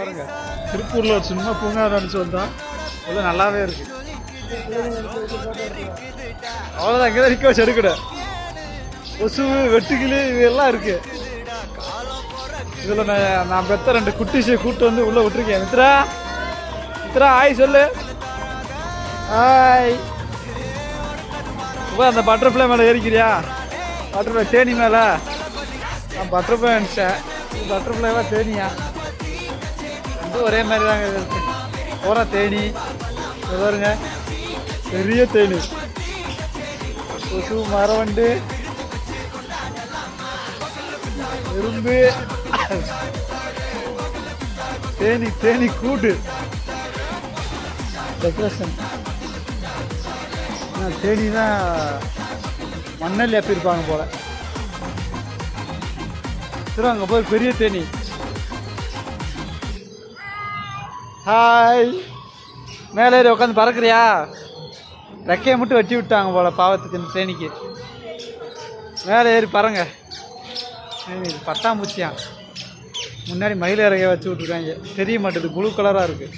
பாருங்க, திருப்பூரில் ஒரு சின்ன பூங்கா நினச்சி வந்தோம். உள்ள நல்லாவே இருக்கு. அவ்வளோதான், இங்கே தான் நிற்க வச்சு எடுக்கட. கொசு, வெட்டுக்கிளி இதெல்லாம் இருக்கு. இதில் நான் பெத்த 2 குட்டிஸை கூப்பிட்டு வந்து உள்ளே விட்டுருக்கேன். மித்ரா, மித்ரா ஹாய் சொல்லு. ஹாய். இப்போ அந்த பட்டர்ஃப்ளை மேலே ஏறிக்கிறியா? பட்டர்ஃப்ளை தேனி மேலே. நான் பட்டர்ஃப்ளை நினச்சேன், பட்டர்ஃப்ளைவா தேனியா? வந்து ஒரே மாதிரி தாங்க இருக்கு. போகிற தேனி பாருங்க, பெரிய தேனி. கொசு, மரவண்டு, எறும்பு, தேனி, தேனி கூடு டெக்கரேஷன். தேனி தான் மண்ணல் ஏற்றிருப்பாங்க போல. சரி, அங்கே போய் பெரிய தேனி. ஹாய். மேலே ஏறி உட்காந்து பறக்குறியா? ரெக்கையை மட்டும் வெட்டி விட்டாங்க போல பாவத்துக்கு இந்த தேனிக்கு. மேலே ஏறி பறங்க. பட்டாம்பூச்சியா முன்னாடி மயில் இறகைய வச்சு விட்ருக்காங்க. தெரிய மாட்டேது, ப்ளூ கலராக இருக்குது.